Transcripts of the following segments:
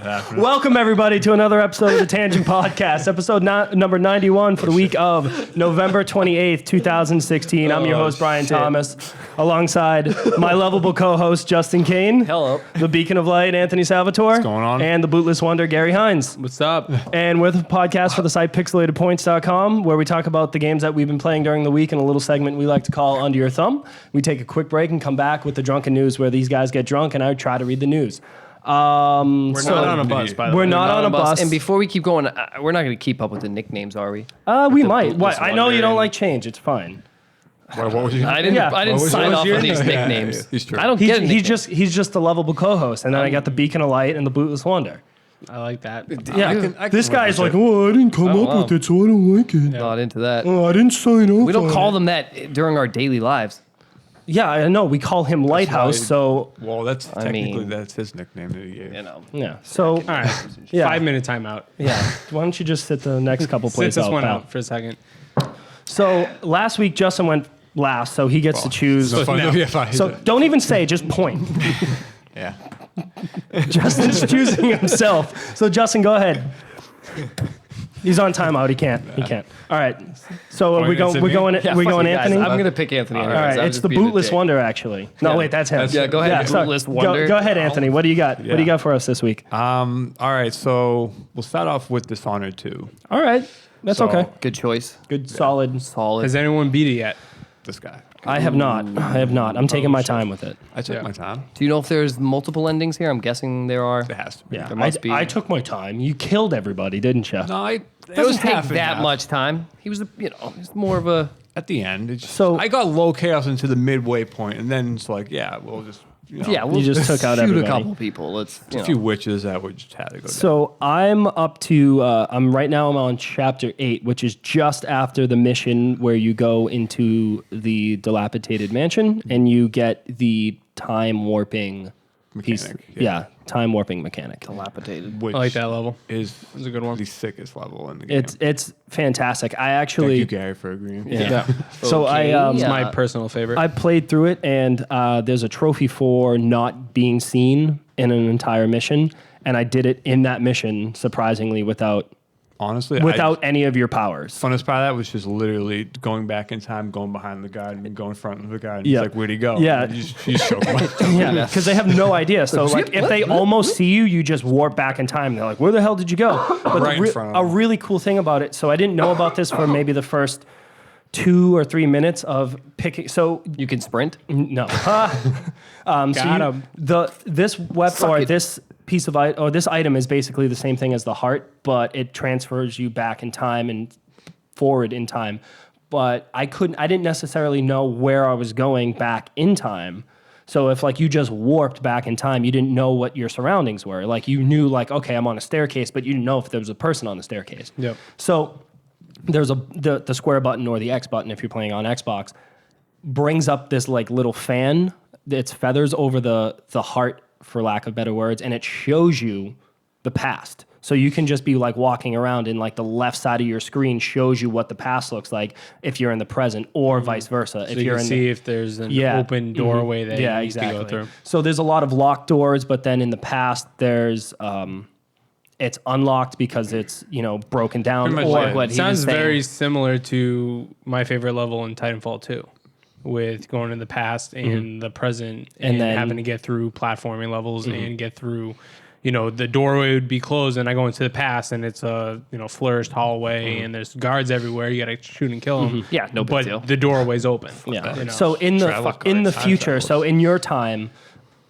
Welcome, everybody, to another episode of the Tangent Podcast, episode number 91 for the week of November 28th, 2016. I'm your host, Brian Thomas, alongside my lovable co-host, Justin Kane. Hello. The Beacon of Light, Anthony Salvatore. What's going on? And the Bootless Wonder, Gary Hines. What's up? And we're the podcast for the site pixelatedpoints.com, where we talk about the games that we've been playing during the week in a little segment we like to call Under Your Thumb. We take a quick break and come back with the Drunken News, where these guys get drunk and I try to read the news. We're not on a bus, by the way. We're not on a bus. And before we keep going, we're not going to keep up with the nicknames, are we? We might. What? I know you don't like change. It's fine. What was your I didn't sign off on these nicknames. He's true. I don't get a nickname. He's just the lovable co-host, and then I got the Beacon of Light and the Bootless Wonder. I like that. Yeah, I can this guy's like, it. oh, I didn't come up with it, so I don't like it. Not into that. Oh, I didn't sign up. We don't on call it. them that during our daily lives. Yeah, I know. We call him Lighthouse. why- So Well, that's technically mean- that's his nickname that he gave. You know. yeah. So All right. yeah. 5-minute timeout. Yeah. Why don't you just sit the next couple Sit plays this out, one pal? out for a second. So last week Justin went last, so he gets to choose. So fun. no. Yeah, fine. So don't even say, just point. Yeah. Justin's choosing himself. So Justin, go ahead. He's on timeout. He can't. He can't. All right. So Pointing we go. at We're me? going. Yeah, we're fuck going you guys. Anthony. I'm going to pick Anthony. All right. It's the Bootless Wonder, actually. No, Yeah. wait, that's him. Yeah, go ahead, sorry. Bootless Wonder. Go ahead, Anthony. What do you got? What do you got for us this week? All right. So we'll start off with Dishonored 2. All right. That's So- okay. Good choice. Good, solid. Solid. Has anyone beat it yet? This guy. I have not. I have not. I'm taking my time with it. I took Yeah. my time. Do you know if there's multiple endings here? I'm guessing there are. It has to be. Yeah. There must be. I took my time. You killed everybody, didn't you? No, it It was doesn't take half and that half. much time. He was, he's more of a. At the end. It's So- I got low chaos into the midway point, and then it's like, yeah, we'll just Yeah, we'll just took out shoot everybody. a couple people. Let's. a few witches that would just had to go down. So I'm up to. I'm right now. I'm on chapter 8, which is just after the mission where you go into the dilapidated mansion and you get the time warping piece. Mechanic, Yeah, time warping mechanic. Dilapidated. Which I like that level. is a good one. the sickest level in the game. It's fantastic. I Thank actually. you, Gary, for agreeing. Yeah. So Okay, I It's yeah. my personal favorite. I played through it, and there's a trophy for not being seen in an entire mission, and I did it in that mission surprisingly without Honestly, any of your powers. funnest part of that was just literally going back in time, going behind the guard, and going in front of the guard. And Yeah. He's like, "Where'd he go?" Yeah. And you just choke him out. Yeah, because they have no idea. So like, if they almost see you, you just warp back in time. They're like, "Where the hell did you go?" But Right in front of a them. really cool thing about it. So I didn't know about this for maybe the first 2 or 3 minutes of picking. So You can sprint. no. Got him. This weapon or it. this piece of this item is basically the same thing as the heart, but it transfers you back in time and forward in time. But I didn't necessarily know where I was going back in time. So if like you just warped back in time, you didn't know what your surroundings were. Like you knew like, okay, I'm on a staircase, but you didn't know if there was a person on the staircase. Yep. So there's the square button or the X button if you're playing on Xbox brings up this like little fan. It's feathers over the heart, for lack of better words, and it shows you the past. So you can just be like walking around and like the left side of your screen shows you what the past looks like if you're in the present, or vice versa. so If you you're can in see if there's an open doorway that you need to go through. So there's a lot of locked doors, but then in the past there's it's unlocked because it's broken down. Pretty much, Or yeah. what It he sounds was saying. very similar to my favorite level in Titanfall 2, with going in the past and the present, and then- having to get through platforming levels and get through. The doorway would be closed, and I go into the past, and it's a flourished hallway, and there's guards everywhere. You got to shoot and kill them. Yeah, no big but deal. the doorway's open. Yeah. So in the Travel in the cards, time future, travelers. so in your time,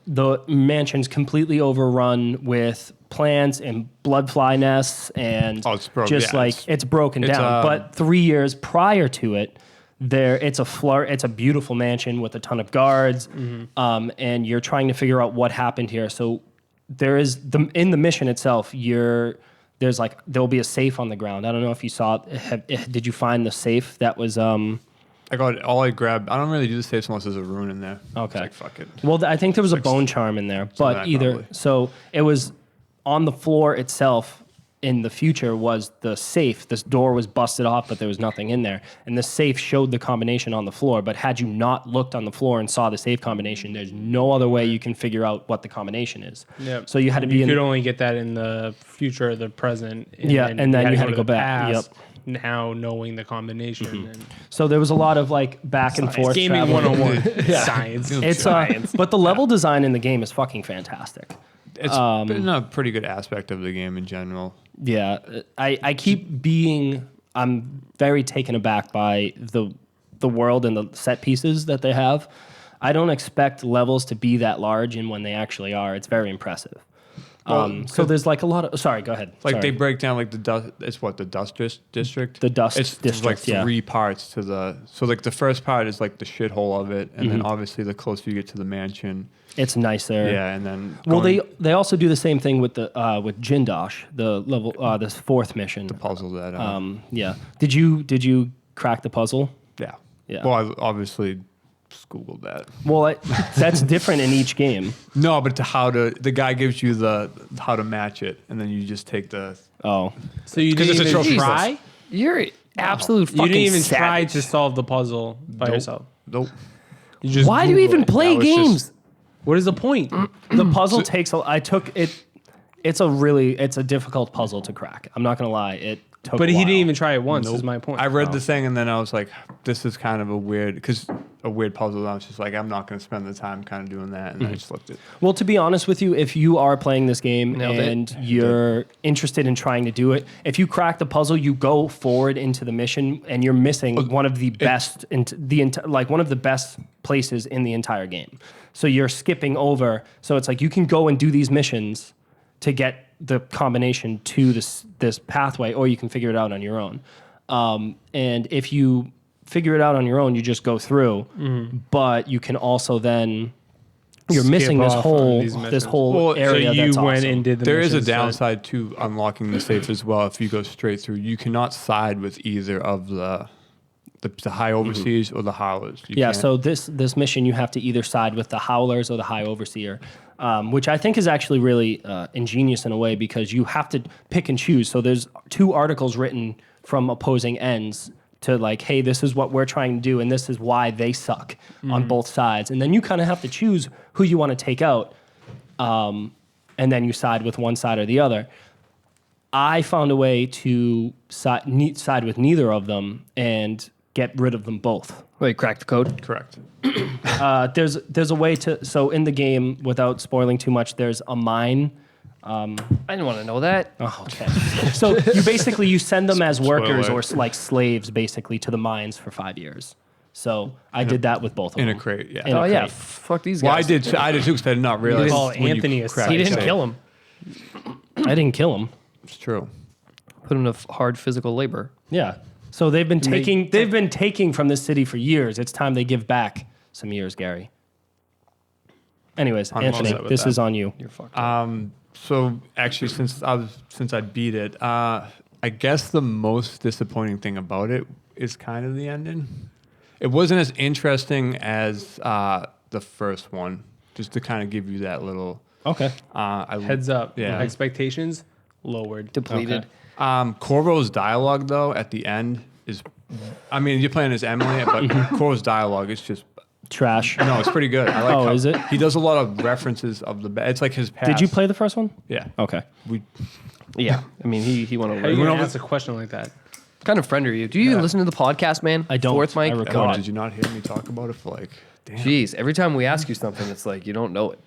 the mansion's completely overrun with plants and bloodfly nests and Oh, it's broken. just Yeah, like it's broken it's, down. But 3 years prior to it, it's a beautiful mansion with a ton of guards, and you're trying to figure out what happened here. So there is in the mission itself, there'll be a safe on the ground. I don't know if you saw it. Did you find the safe that was I got all I grabbed. I don't really do the saves unless there's a rune in there. Okay. It's like, fuck it. Well, I think there was a bone charm in there, but that either probably. so it was on the floor itself. in the future was the safe. This door was busted off, but there was nothing in there. And the safe showed the combination on the floor. But had you not looked on the floor and saw the safe combination, there's no other way you can figure out what the combination is. Yep. So you had to be You in. could only get that in the future or the present. And then you had to go the back. past, Now knowing the combination. And So there was a lot of like back and forth. gaming traveling. 101. Science. It's but the level design in the game is fucking fantastic. It's been a pretty good aspect of the game in general. Yeah, I keep being. I'm very taken aback by the world and the set pieces that they have. I don't expect levels to be that large, and when they actually are, it's very impressive. So there's like a lot of. Sorry, go ahead. Like Sorry. they break down like the dust. It's what the dust district. The dust It's district, like yeah. 3 parts to the. So like the first part is like the shithole of it, and then obviously the closer you get to the mansion. It's nicer. Yeah, and then Well, going they also do the same thing with the with Jindosh, the level this 4th mission. puzzle that. Yeah. Did you crack the puzzle? Yeah. Yeah. Well, I obviously Googled that. Well, that's different in each game. No, but the guy gives you the how to match it, and then you just take the. Oh, So you 'Cause didn't it's a even trophy. try? You're absolute You fucking didn't even try savage. to solve the puzzle by yourself. Nope. You just Why do you Googled even it. play That was just- games? What is the point? the puzzle takes. I took it. It's a difficult puzzle to crack. I'm not gonna lie. It took. But a he while. didn't even try it once. Nope. Is my point. I read the thing and then I was like, this is kind of a weird puzzle. And I was just like, I'm not going to spend the time kind of doing that. And I just left it. Well, to be honest with you, if you are playing this game Nailed it. and you're interested in trying to do it, if you crack the puzzle, you go forward into the mission, and you're missing one of the best, one of the best places in the entire game. So you're skipping over. So it's like you can go and do these missions to get the combination to this pathway, or you can figure it out on your own. And if you figure it out on your own, you just go through. But you can also then you're missing this off on whole these missions. area. So you that's went awesome. and did the There is a missions that- downside to unlocking the safe as well. If you go straight through, you cannot side with either of the High Overseers or the Howlers. You Yeah, can't. so this mission, you have to either side with the Howlers or the High Overseer, which I think is actually really ingenious in a way, because you have to pick and choose. So there's 2 articles written from opposing ends to like, hey, this is what we're trying to do, and this is why they suck on both sides. And then you kind of have to choose who you want to take out, and then you side with one side or the other. I found a way to side with neither of them and get rid of them both. Wait, crack the code. Correct. There's a way to, so in the game, without spoiling too much, there's a mine. I didn't want to know that. Oh, okay. So you send them as workers or Spoiler. like slaves basically to the mines for 5 years. So I did that with both of In them. a crate, yeah. In a Oh yeah, crate. fuck these Well, guys. I did too, because I did not realize. call when you Anthony a crack psycho. He the didn't safe. kill him. I didn't kill them. It's true. Put him to hard physical labor. Yeah. So they've been taking from this city for years. It's time they give back some years, Gary. Anyways, Anthony, upset with this that. is on you. You're fucked. So actually, since I beat it, I guess the most disappointing thing about it is kind of the ending. It wasn't as interesting as the first one. Just to kind of give you that little Okay. Heads up. Yeah. Expectations lowered. Depleted. Okay. Corvo's dialogue though at the end is, I mean, you're playing as Emily, but Corvo's dialogue is just Trash. no, it's pretty good. I like. Oh, how is it? He does a lot of references of the. It's like his past. Did you play the first one? Yeah. Okay. We Yeah. I mean, he went How over. are you What going to ask a question like that? kind of friend are you? Do you even listen to the podcast, man? I don't. Fourth mic. I record Oh, it. did you not hear me talk about it for like, damn, Jeez, every time we ask you something, it's like you don't know it.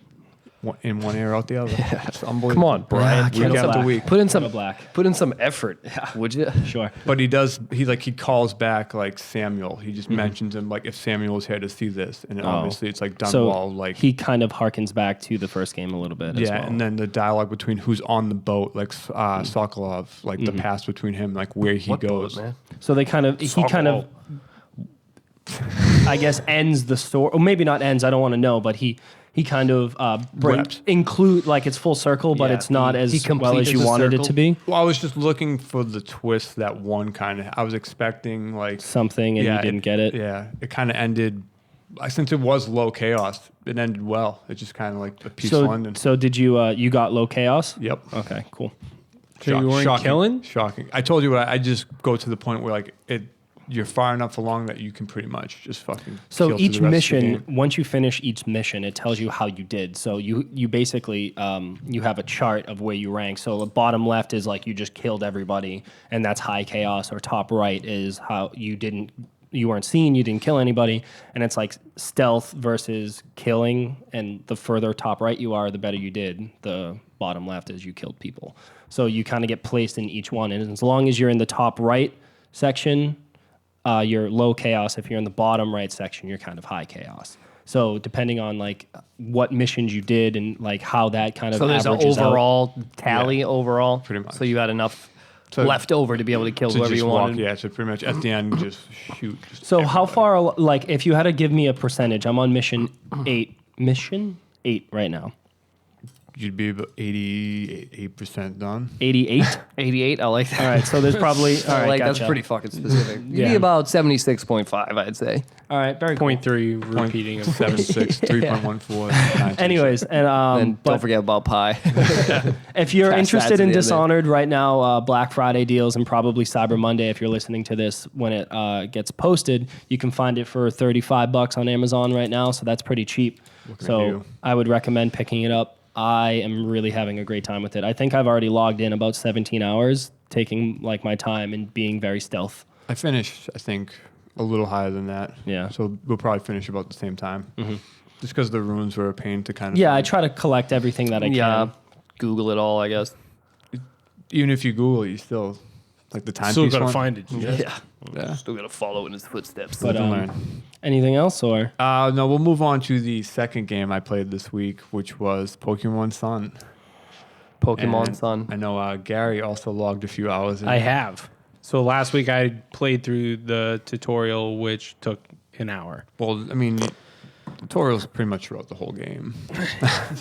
in one ear out the other. It's unbelievable. Come on, Brian. Kettle Week after black. week. Put in Kettle some black. Put in some effort, would you? Sure. But he does. He calls back like Samuel. He just mentions him like if Samuel was here to see this, and obviously it's like done So well. Like he kind of harkens back to the first game a little bit. As yeah, well. and then the dialogue between who's on the boat, like Sokolov, like the past between him, like where he What goes. boat, man? So he kind of, I guess, ends the story, or maybe not ends. I don't want to know, but he kind of Wraps. include like it's full circle, but Yeah, it's not he as well completes as you the wanted it circle. to be. Well, I was just looking for the twist that one kind of. I was expecting like Something, and you didn't get it. Yeah, it kind of ended. Since it was low chaos, it ended well. It just kind of like a peaceful ending. So did you? You got low chaos. Yep. Okay. Cool. So you weren't killing? Shocking. I told you, I just go to the point where like you're far enough along that you can pretty much just fucking. So kill through each the rest of the mission, game. once you finish each mission, it tells you how you did. So you basically you have a chart of where you rank. So the bottom left is like you just killed everybody, and that's high chaos. Or top right is how you weren't seen, you didn't kill anybody, and it's like stealth versus killing. And the further top right you are, the better you did. The bottom left is you killed people. So you kind of get placed in each one, and as long as you're in the top right section, you're low chaos. If you're in the bottom right section, you're kind of high chaos. So depending on like what missions you did and like how that kind of So there's an averages out. overall tally overall. Pretty much. So you had enough So- left over to be able to kill To whoever just you walk, wanted. yeah. So pretty much at the end, just shoot. Just So how everybody. far, like if you had to give me a percentage, I'm on mission 8 right now. You'd be about 88% done. 88. 88. I like that. All right, so there's probably all right. like Gotcha. that's pretty fucking specific. You'd Yeah. be about 76.5, I'd say. All right, very cool. 0.3 repeating of 76, 3.14. 9.26. Anyways, and And but don't forget about pi. if you're Attach interested that to in the end Dishonored right now, Black Friday deals and probably Cyber Monday, if you're listening to this when it gets posted, you can find it for $35 on Amazon right now. So that's pretty cheap. Looking at So you. I would recommend picking it up. I am really having a great time with it. I think I've already logged in about 17 hours, taking like my time and being very stealth. I finished, I think, a little higher than that. Yeah. So we'll probably finish about the same time. Just because the runes were a pain to kind of. Yeah, I try to collect everything that I yeah. can. Google it all, I guess. Even if you Google, you still like the timepiece Still gotta one. find it. Yeah. Still gotta follow in his footsteps. But Live and learn. anything else or? No, we'll move on to the second game I played this week, which was Pokemon Sun. Pokemon And Sun. I know Gary also logged a few hours in. I have. So last week I played through the tutorial, which took an hour. Well, I mean, tutorials pretty much throughout the whole game.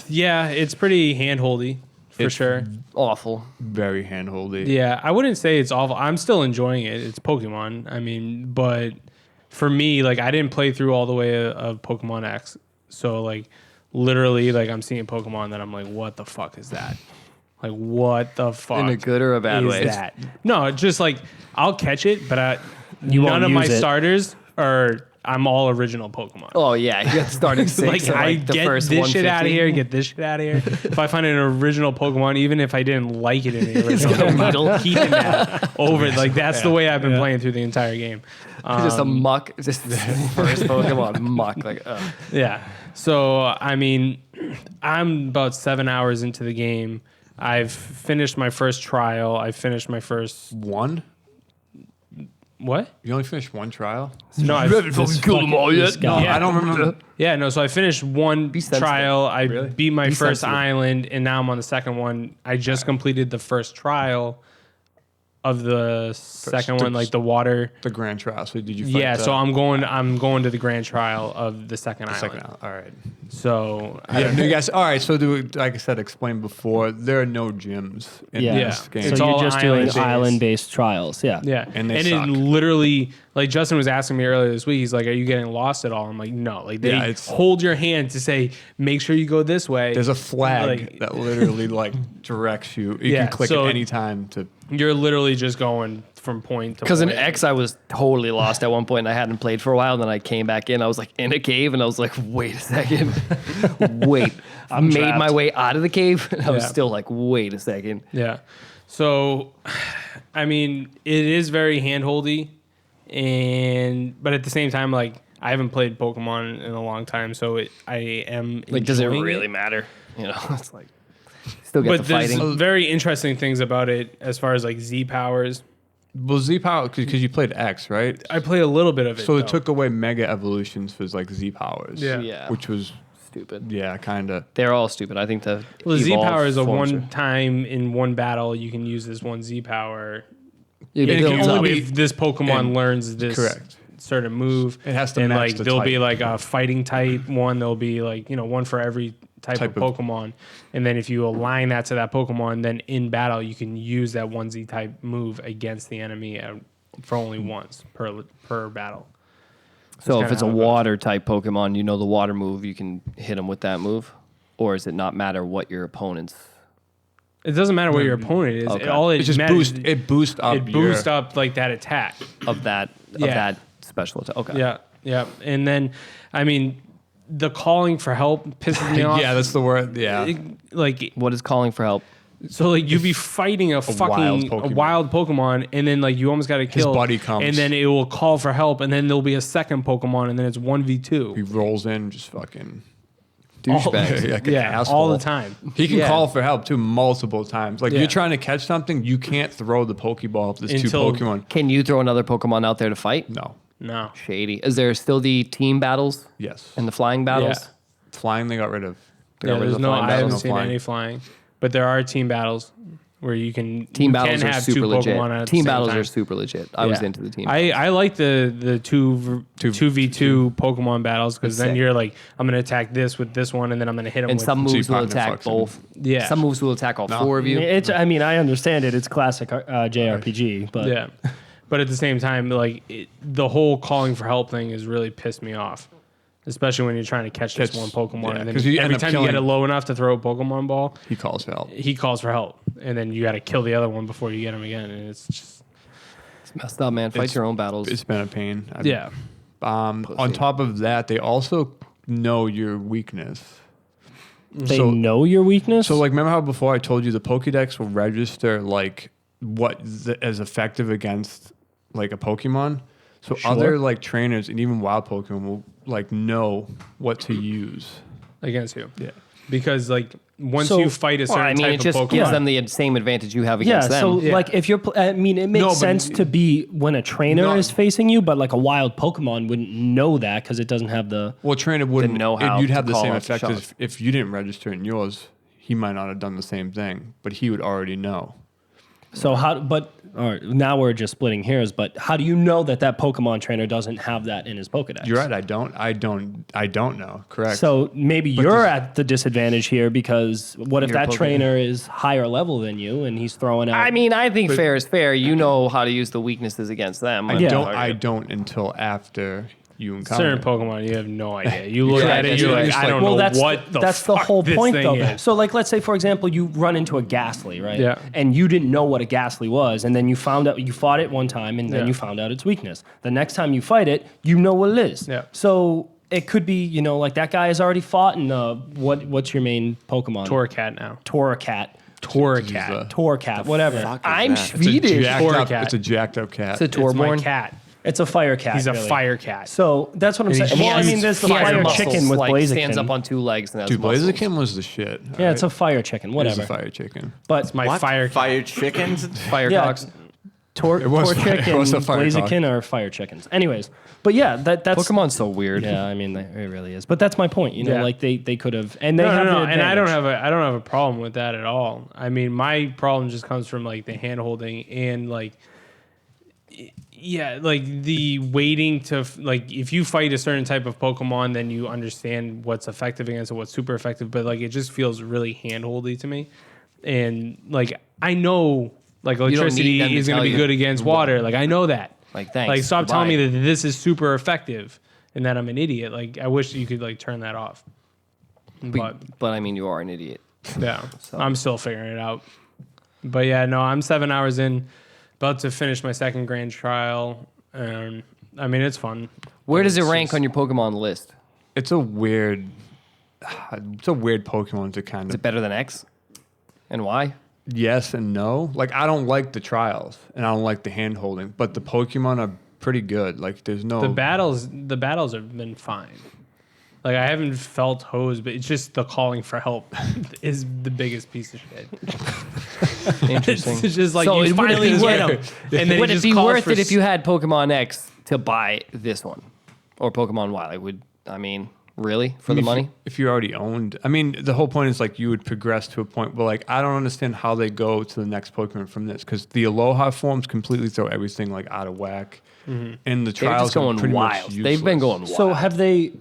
Yeah, it's pretty handholdy for It's sure. Awful. Very handholdy. Yeah, I wouldn't say it's awful. I'm still enjoying it. It's Pokemon. I mean, but for me, like I didn't play through all the way of Pokemon X. So like literally like I'm seeing Pokemon that I'm like, what the fuck is that? Like what the fuck? In a good or a bad is way? that? No, it's just like I'll catch it, but You none won't of my use it. starters are I'm all original Pokemon. Oh, yeah. You got starting six. Like, and, I the get first this shit out of 150. here, get this shit out of here. If I find an original Pokemon, even if I didn't like it in the original, I'm keeping that over. Like that's the way I've been playing through the entire game. Just a muck. Just first Pokemon muck. Like, Yeah. So I mean, I'm about 7 hours into the game. I've finished my first trial. I finished my first One? what? You only finished one trial? No, I fucking killed them all yet. No, Yeah. I don't remember. Yeah, no. So I finished one sensitive. trial. I Really? beat my first sensitive. island, and now I'm on the second one. I just completed the first trial of the second one, like the water. The grand trial. So did you fight Yeah, the, so I'm going to the grand trial of the second island. second island? All right. So Yeah, no, you guys. All right. So, like I said, explained before, there are no gyms in Yeah. this game. So It's you're all just doing island-based. island-based trials. Yeah. yeah, And they it suck. literally, like Justin was asking me earlier this week, he's like, "Are you getting lost at all?" I'm like, "No." Like they Yeah, it's- hold your hand to say, "Make sure you go this way." There's a flag Like- that literally like directs you. You Yeah, can click so- at any time to. You're literally just going from point to Because in point. X, I was totally lost at one point and I hadn't played for a while. And then I came back in. I was like in a cave and I was like, wait a second. Wait. I made trapped. my way out of the cave. And I was Yeah. still like, wait a second. Yeah. So, I mean, it is very handholdy, but at the same time, like I haven't played Pokemon in a long time, so I am Like, does it enjoying really matter? You know, it's like, still get But the there's fighting. very interesting things about it as far as like Z powers. Well, Z power because you played X, right? I play a little bit of it. So though. it took away Mega Evolutions for like Z powers. Yeah. Yeah. Which was Stupid. kind of. They're all stupid. I think the Well, the Z evolved power is a forms one time in one battle you can use this one Z power. You It build can up. only if this Pokemon And- learns this correct. certain move. It has to and match like the there'll be type. like a fighting type one. There'll be like one for every type of Type of- Pokemon. And then if you align that to that Pokemon, then in battle you can use that one Z type move against the enemy for only once per battle. So kinda if it's a how it goes. water type Pokemon, you know the water move, you can hit them with that move? Or does it not matter what your opponent's It doesn't matter what your opponent is. Okay. All It just matters boosts up. it boosts up like that attack. of that special attack. Okay. Yeah. And then, I mean, the calling for help pisses me off. Yeah, that's the word. Yeah. Like, What is calling for help? so like you'd be fighting a wild Pokemon, and then like you almost got to kill. His buddy comes. and then it will call for help, and then there'll be a second Pokemon, and then it's 1v2. He rolls in, just fucking. Douchebags. Like an Yeah, asshole. all the time. He can Yeah. call for help too multiple times. Like Yeah. you're trying to catch something, you can't throw the Pokeball if there's Until- two Pokemon. Can you throw another Pokemon out there to fight? No. No. Shady. Is there still the team battles Yes. and the flying battles? Flying, they got rid of. They got Yeah, rid of there's the no. flying I battles? haven't No seen flying. any flying, but there are team battles where you can Team you battles can are have super two legit. Pokemon at the Team same battles time. are super legit. I was into the team. I like the two 2v2 Pokemon battles because then Sick. you're like, I'm gonna attack this with this one, and then I'm gonna hit him and with some So you moves will partner attack fucks him. both. Yeah. Some moves will attack all four of you. I mean, I understand it. It's classic JRPG, but yeah. But at the same time, like the whole calling for help thing has really pissed me off, especially when you're trying to catch this one Pokemon, yeah, and 'cause then you every end up time you get it killing- low enough to throw a Pokemon ball, He calls for help. he calls for help, and then you got to kill the other one before you get him again, and it's just It's messed up, man. Fight It's- your own battles. It's been a pain. yeah. On top of that, they also know your weakness. they know your weakness. So, like, remember how before I told you the Pokédex will register like what is effective against like a Pokemon? So other like trainers and even wild Pokemon will like know what to use. Against you, Yeah. because like once So- you fight a Well, certain I mean, type it just of Pokemon, gives them the same advantage you have yeah, against them. so Yeah. like if you're, I mean, it makes No, but- sense to be when a trainer No. is facing you, but like a wild Pokemon wouldn't know that because it doesn't have the. Well, trainer wouldn't know how You'd to have the call same out effect shots. as if you didn't register in yours. He might not have done the same thing, but he would already know. So how? But all right, now we're just splitting hairs. But how do you know that that Pokemon trainer doesn't have that in his Pokedex? You're right. I don't know. Correct. So maybe you're at the disadvantage here because what if You're that Pokemon. trainer is higher level than you and he's throwing out? I mean, I think fair is fair. You know how to use the weaknesses against them. Yeah. I don't until after you encounter certain it. Pokemon, you have no idea. You look Yeah, at it, that's you're right. like, It's I like- don't well, know that's what the that's the fuck whole this point, thing though. is. So, like, let's say, for example, you run into a Ghastly, right? Yeah. And you didn't know what a Ghastly was, and then you found out you fought it one time, and then Yeah. you found out its weakness. The next time you fight it, you know what it is. Yeah. So it could be, like that guy has already fought, and what's your main Pokemon? Torracat now. Torracat. Torracat. Torracat, whatever. I'm It's a Swedish. jacked up. Torracat. It's a jacked up cat. It's a It's my Torborn. cat. It's a fire cat. He's a really. fire cat. So that's what I'm And he saying. Well, I shoots mean, there's the He has fire muscles, chicken with like, Blaziken. stands up on two legs and has Dude, muscles. Blaziken was the shit. Yeah, it's a fire chicken, It is whatever. a fire chicken. But My What? fire cat. Fire chickens? Firecocks. Yeah. Torchic It was a and fire Blaziken are fire chickens. Anyways, but yeah, that's Pokemon's so weird. Yeah, I mean, it really is. But that's my point. Yeah. Like they could have, and they have No, the and I don't advantage. have a problem with that at all. I mean, my problem just comes from like the hand holding and like, yeah, like the waiting to like if you fight a certain type of Pokemon, then you understand what's effective against it, what's super effective. But like it just feels really hand holdy to me, and like I know like don't need electricity them to is going to tell be you. good against water. Like I know that. Like, thanks. Like stop telling me Goodbye. that this is super effective and that I'm an idiot. Like I wish you could like turn that off. But I mean, you are an idiot. Yeah, I'm still figuring it out. But yeah, no, I'm 7 hours in, about to finish my second grand trial. And I mean, it's fun. Where does it It's rank just- on your Pokemon list? It's a weird Pokemon to kind Is of it better than X? And why? yes and no. Like I don't like the trials and I don't like the hand holding, but the Pokemon are pretty good. Like there's no The battles have been fine. Like I haven't felt hosed, but it's just the calling for help is the biggest piece of shit. Interesting. It's just like So you it would finally be get him, worth- and then Would he it just be calls worth for it if you had Pokemon X to buy this one? Or Pokemon Y? Really? For the money? If you already owned, I mean, the whole point is like you would progress to a point where like I don't understand how they go to the next Pokemon from this because the Aloha forms completely throw everything like out of whack, and the They're trials just going are pretty wild. much They've been useless. going wild. So have they?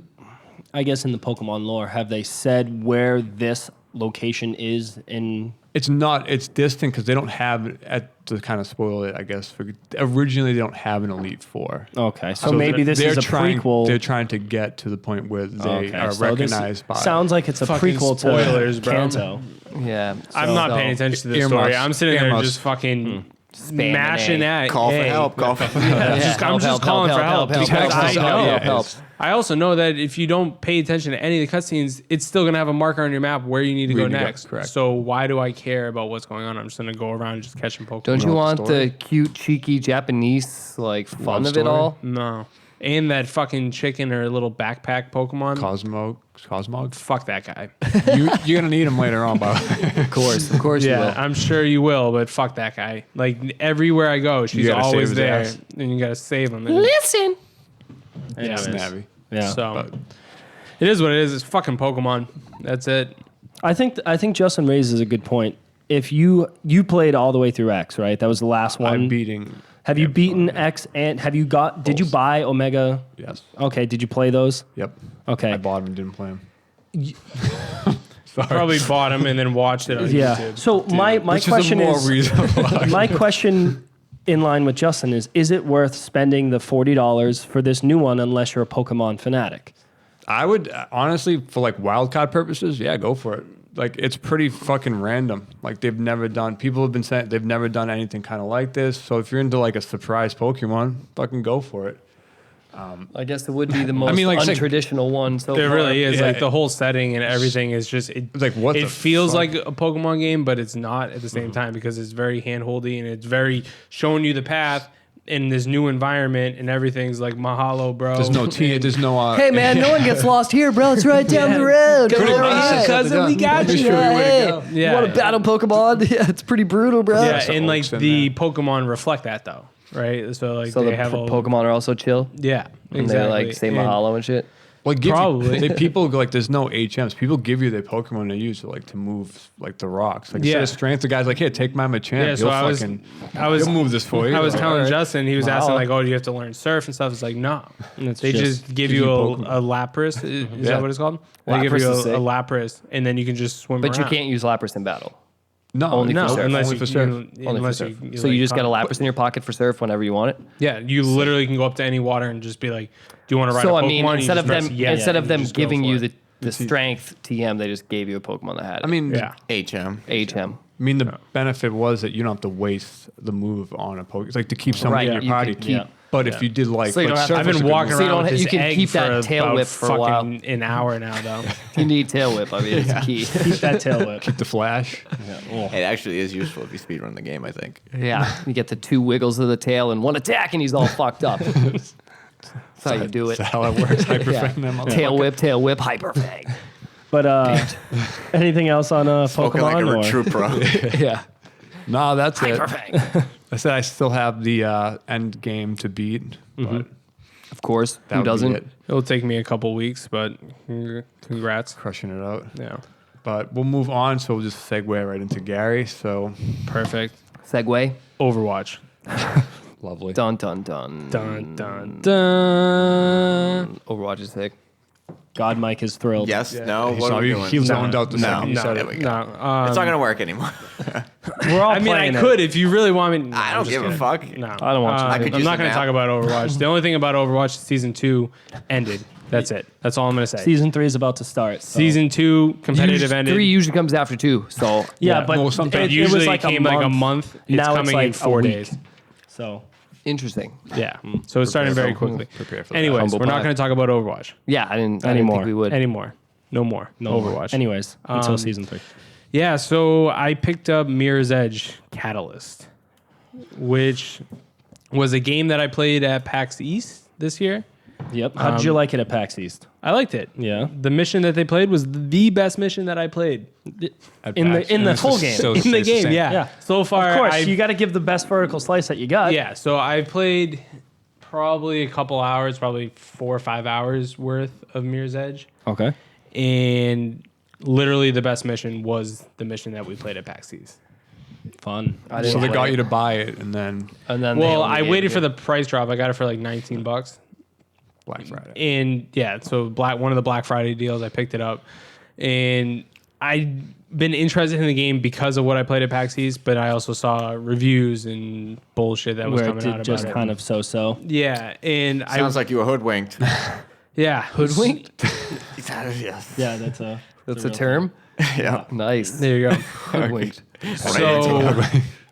I guess in the Pokemon lore, have they said where this location is in It's not. It's distant because they don't have to kind of spoil it. I guess originally they don't have an Elite Four. Okay, so maybe this is a prequel. They're trying to get to the point where they are so recognized by. Sounds like it's a Fucking prequel spoilers, to bro. Kanto. Yeah. I'm not paying attention to the story. earmuffs. I'm sitting there Earmuffs. just fucking Spamming mashing A. at Call for A. help. Call for I'm just calling for help because I know. help. I also know that if you don't pay attention to any of the cutscenes, it's still gonna have a marker on your map where you need to go next. correct. So why do I care about what's going on? I'm just gonna go around and just catching Pokemon. Don't you want story. the cute, cheeky Japanese like fun Love of it story? all? No. And that fucking chicken or little backpack Pokemon. Cosmog. Fuck that guy. You're gonna need him later on, but Of course you Yeah, will. I'm sure you will, but fuck that guy. Like everywhere I go, she's gotta save always his there, ass. and you gotta save him. Listen. Yeah, Snabby. Yeah. so But it is what it is. It's fucking Pokemon. That's it. I think Justin raises a good point. If you played all the way through X, right? That was the last one. I'm beating. Have you beaten X and have you got? Did you buy Omega? Yes. Okay. Did you play those? Yep. Okay. I bought him and didn't play him. Probably bought him and then watched it on Yeah. YouTube. So my Which question is a more is reasonable. my question in line with Justin is it worth spending the $40 for this new one unless you're a Pokemon fanatic? I would honestly, for like wildcard purposes, yeah, go for it. Like it's pretty fucking random. Like people have been saying they've never done anything kind of like this. So if you're into like a surprise Pokemon, fucking go for it. I guess it would be the most mean, like, untraditional one. So There far. really is. Yeah. Like the whole setting and everything is just It's like, what it the feels fuck? like a Pokemon game, but it's not at the same time because it's very handholdy and it's very showing you the path in this new environment and everything's like mahalo, bro. There's no T. There's no. Hey man, no one gets lost here, bro. It's right down the road. Come All on, right. cousin, we got you. Hey, Yeah. you want to battle Pokemon? Yeah, it's pretty brutal, bro. Yeah, some and like oaks in the Pokemon reflect that though, right? So like So they the have all Pokemon are also chill. Yeah, And exactly. they like say And- mahalo and shit. Like Probably. people go like there's no HMs. People give you their Pokemon to use like to move like the rocks. Like Yeah. instead of strength, the guy's like, here, take my Machamp. Yeah, so He'll I was he'll move this for you. I was Like, telling all right. Justin, he was Wow. asking like, "Oh, do you have to learn surf and stuff?" It's like, no, It's they just give give you you a Pokemon. Lapras. Is Yeah. that what it's called? They give Lapras you is sick. a Lapras, and then you can just swim. But you around. can't use Lapras in battle. No, Only No, for surf. unless Only you, for surf. you- Only unless for you, surf. you So you like, just got a Lapras in your pocket for surf whenever you want it. Yeah, you literally can go up to any water and just be like, "Do you want to ride So a I Pokemon?" mean, And you instead just of press them yes, instead of and them just go giving for you it. the strength TM, they just gave you a Pokemon that had it. I mean, Yeah. HM. HM. I mean, the benefit was that you don't have to waste the move on a Pokemon. It's like to keep somebody Right, in you your party. could keep- But if you did like, So you don't have- surf I've was a been good walking move. So you around don't with ha- this you can egg keep for that tail about whip for a while. fucking an hour now, though. You need tail whip. I mean, it's key. Keep that tail whip. the flash. It actually is useful if you speedrun the game, I think. Yeah, you get the 2 wiggles of the tail and 1 attack, and he's all fucked up. That's how you do it. That's how it works. Hyper Yeah. Fang them. Tail whip, hyper fang. But anything else on Spoken like Pokemon? a or? true pro. Yeah, No, that's it. hyper fang. I said I still have the end game to beat. But Of course, that who would be doesn't? it. It'll take me a couple weeks, but congrats. Crushing it out. Yeah, But we'll move on. So we'll just segue right into Gary. So perfect. Segway. Overwatch. lovely. Dun dun dun. Dun dun dun. Overwatch is sick. God Mike is thrilled. Yes? No? He's What not- are we he- doing? he zoned out the no, second you no, said there it. we go. No, It's not going to work anymore. We're all I mean, I playing it. could if you really want me. No, I I'm don't just give a kidding. fuck. No, I don't want you to. I could I'm use not it going to now. talk about Overwatch. The only thing about Overwatch, season 2 ended. That's it. That's all I'm going to say. Season 3 is about to start. so- Season 2 competitive Usually- ended. 3 usually comes after 2, so Yeah, but Well, sometimes- it usually was like it came like a month. It's Now it's coming like in 4 a week. days. So interesting. Yeah. So it's starting very Prepare for- quickly. prepare for that. Anyways, Humble we're not pie. going to talk about Overwatch Yeah, I didn't Anymore. think we would. anymore. No more. no more. Overwatch. Anyways, until season 3. Yeah, so I picked up Mirror's Edge Catalyst, which was a game that I played at PAX East this year. Yep. How did you like it at PAX East? I liked it. Yeah. The mission that they played was the best mission that I played At In the- PAX, in and the it's full just game. so- in the it's the game. same. Yeah. Yeah. So far, Of course, I you got to give the best vertical slice that you got. yeah. So I played probably a couple hours, probably 4 or 5 hours worth of Mirror's Edge, Okay. and literally the best mission was the mission that we played at PAX East. Fun. I So didn't they play got it. you to buy it, and then And then they Well, only I gave waited it- for the price drop. I got it for like $19. Black Friday. And yeah, so one of the Black Friday deals, I picked it up, and I've been interested in the game because of what I played at PAX East, but I also saw reviews and bullshit that was Where it coming out did about just it. kind of so. Yeah, and Sounds like you were hoodwinked. yeah, Hoodwinked? Yes. Yeah, that's a. That's a term? Yeah. Nice. there you go. Hoodwinked. So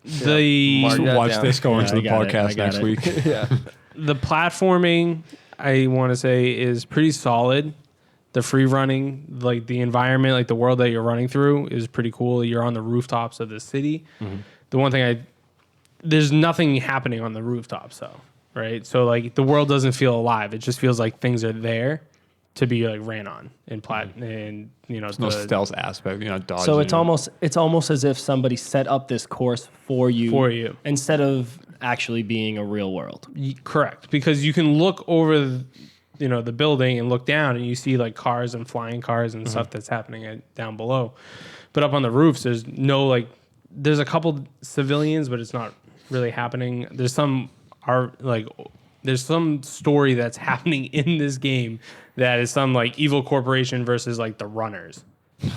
the Mark that Watch down. this go into I the got it, I podcast got next it. week. Yeah. the platforming, I want to say, is pretty solid. The free running, like the environment, like the world that you're running through is pretty cool. You're on the rooftops of the city. The one thing there's nothing happening on the rooftops though, right? So like the world doesn't feel alive. It just feels like things are there to be like ran on and and There's no stealth aspect, dodging. So it's almost as if somebody set up this course for you instead of actually being a real world. Correct, because you can look over the building and look down and you see like cars and flying cars and stuff that's happening down below. But up on the roofs, there's a couple civilians, but it's not really happening. There's some story that's happening in this game that is some like evil corporation versus like the runners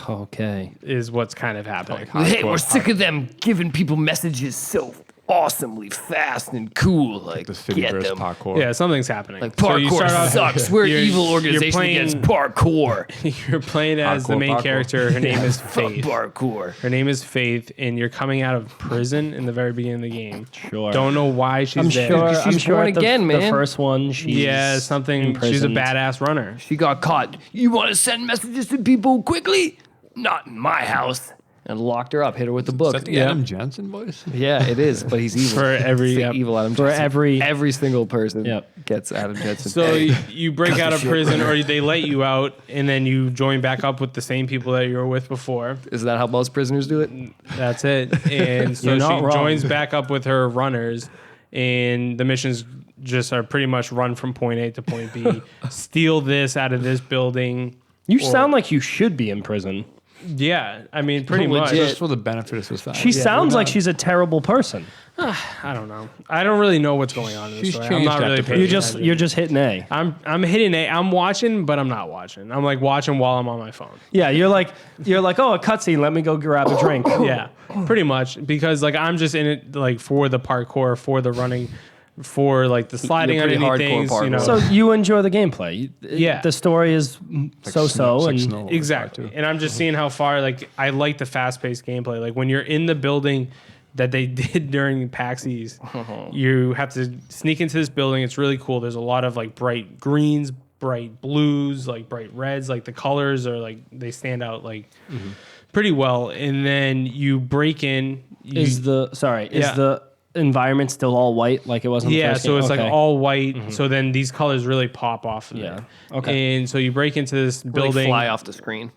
Okay. is what's kind of happening. Hey, we're sick of them giving people messages so awesomely fast and cool. Like, the city get versus them. parkour. Yeah, something's happening. Like, So you parkour start off- sucks. We're an you're- evil you're organization playing- against parkour. You're playing as the Hardcore main parkour. character. Her name is Fuck Faith. parkour. Her name is Faith, and you're coming out of prison in the very beginning of the game. Sure. Don't know why she's I'm there. sure. She's I'm sure born at the, again, The man. first one, she's Yeah, something. She's a imprisoned. badass runner. She got caught. You want to send messages to people quickly? Not in my house. And locked her up, hit her with the Is book. that the Yeah. Adam Jensen voice? Yeah, it is, but he's evil. For every- It's the yep. evil Adam For Jensen. every- every single person Yep. gets Adam Jensen. So you break out of prison, or they let you out, and then you join back up with the same people that you were with before. Is that how most prisoners do it? That's it. And so You're she not wrong. joins back up with her runners, and the missions just are pretty much run from point A to point B, steal this out of this building. You sound like you should be in prison. Yeah, I mean, pretty much. Legit. Just for the benefit of society. She sounds like she's a terrible person. I don't know. I don't really know what's going on in this She's story. I'm not changed really after paying prison. You're attention. just hitting A. I'm hitting A. I'm watching, but I'm not watching. I'm like watching while I'm on my phone. Yeah, you're like, oh, a cutscene. Let me go grab a drink. Yeah, pretty much, because like I'm just in it like for the parkour, for the running, for like the sliding You're pretty underneath hardcore things. You know, parkour. So you enjoy the gameplay. Yeah. The story is so-so, Like and snow. exactly. And I'm just seeing how far. Like I like the fast-paced gameplay. Like when you're in the building that they did during PAX East, you have to sneak into this building. It's really cool. There's a lot of like bright greens, bright blues, like bright reds. Like the colors are like they stand out like pretty well. And then you break in. is the Yeah. environment still all white like it was in the Yeah, first so game? it's Okay. like all white. So then these colors really pop off of Yeah. it. Okay. And so you break into this Really building, fly off the screen.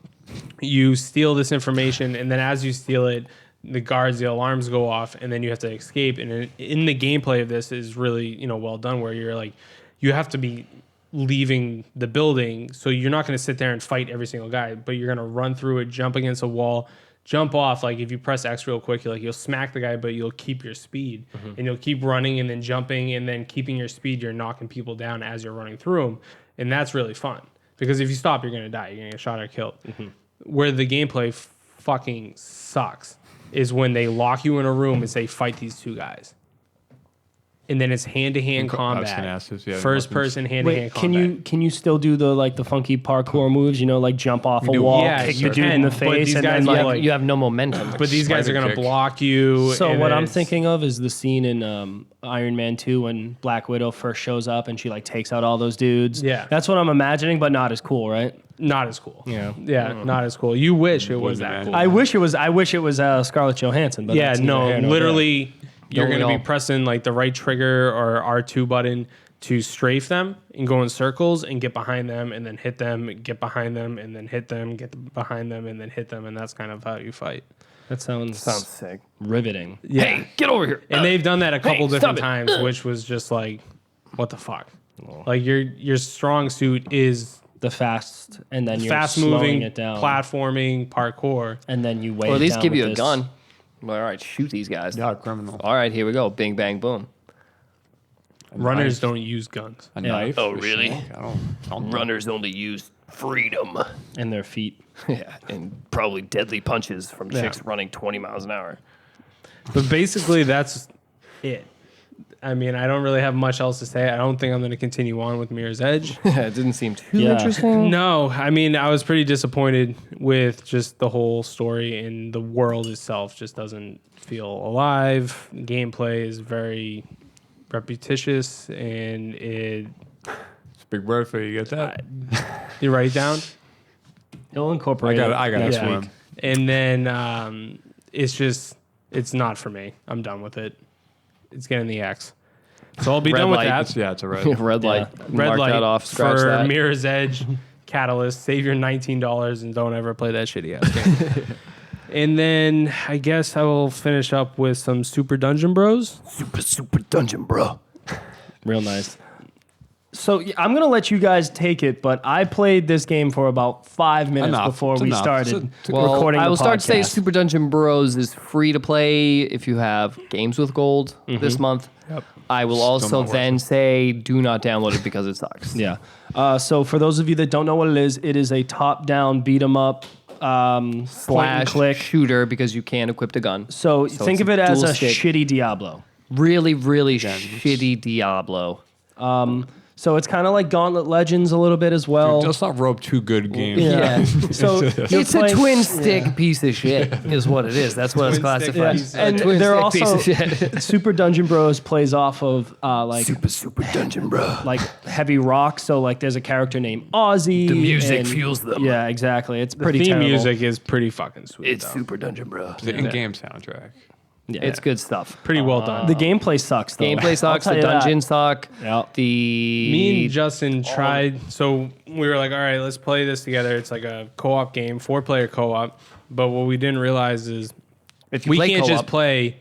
you steal this information, and then as you steal it, the guards, the alarms go off, and then you have to escape. And in the gameplay of this is really well done, where you're like, you have to be leaving the building, so you're not going to sit there and fight every single guy, but you're going to run through it, jump against a wall. Jump off, like if you press X real quick, you'll smack the guy, but you'll keep your speed, and you'll keep running and then jumping and then keeping your speed. You're knocking people down as you're running through them, and that's really fun because if you stop, you're gonna die. You're gonna get shot or killed. Where the gameplay fucking sucks is when they lock you in a room and say fight these two guys, and then it's hand-to-hand I was combat, gonna ask this, yeah, first weapons. person hand-to-hand Wait, combat. can you still do the funky parkour moves? Like jump off a do- wall, Yeah, kick you the dude in can, the but face, these and guys then are like. like- You have no momentum. But these guys are Spider gonna kick. block you. So and what then I'm it's- thinking of is the scene in Iron Man 2 when Black Widow first shows up and she like takes out all those dudes. Yeah. That's what I'm imagining, but not as cool, right? Not as cool. Yeah. Not as cool. You wish it was Wouldn't that imagine. cool. I wish it was Scarlett Johansson, but Yeah, that's neither no, here nor literally, you're Don't we going to be all? pressing like the right trigger or R2 button to strafe them and go in circles and get behind them and then hit them, get behind them and then hit them, get behind them and then hit them. And that's kind of how you fight. there. That sounds sick. riveting. Yeah. Hey, get over here. And they've done that a couple Hey, different stop it. times, which was just like, what the fuck? Like your strong suit is The fast, and then you're fast slowing moving, it down, platforming, parkour. and then you weigh Or it at least down give with you a this- gun. Well, all right, shoot these guys. Yeah, criminal. All right, here we go. Bing, bang, boom. Runners don't use guns. A Yeah. knife. Oh, a really? shank? I don't know. Runners only use freedom. and their feet. Yeah, and probably deadly punches from Yeah. chicks running 20 miles an hour. But basically, that's it. I mean, I don't really have much else to say. I don't think I'm going to continue on with Mirror's Edge. It didn't seem too Yeah. interesting. No, I mean, I was pretty disappointed with just the whole story, and the world itself just doesn't feel alive. Gameplay is very repetitious, and It's a big word for you. You get that? you write it down. He'll incorporate I got it next it. week. And then it's not for me. I'm done with it. It's getting the X. So I'll be Red done with light. that. Yeah, it's a red. Red light. Red Mark light that off. Scratch for that. Mirror's Edge, Catalyst. Save your $19 and don't ever play that shitty ass game. And then I guess I will finish up with some Super Dungeon Bros. Super dungeon, bro. Real nice. So I'm gonna let you guys take it, but I played this game for about 5 minutes Enough. before It's we enough. started Well, recording. I the will start to say podcast. Super Dungeon Bros is free to play if you have Games with Gold this month. Yep. I will also not worth then say do not download it because it sucks. Yeah. So for those of you that don't know what it is a top-down beat 'em up point and Slash click. shooter because you can equip the gun. So think it's of a it as dual a stick. shitty Diablo. Really, really shitty Diablo. So it's kind of like Gauntlet Legends a little bit as well. Just not rope two good games. Yeah. So you're It's a playing- twin stick piece of shit, is what it is. That's what it's Twin stick classified. piece of and Twin they're stick also piece of shit. Super Dungeon Bros plays off of like Super Dungeon Bro. like heavy rock. So like there's a character named Ozzy. The music and- fuels them. Yeah, exactly. It's The pretty theme terrible. music is pretty fucking sweet. It's though. Super Dungeon Bro. The in-game soundtrack. Yeah. It's good stuff. Pretty well done. The gameplay sucks though. Gameplay sucks. I'll The tell you that. dungeons suck. Yeah. The Me and Justin tried, so we were like, all right, let's play this together. It's like a co-op game, 4-player co-op. But what we didn't realize is if you we play can't just co-op, play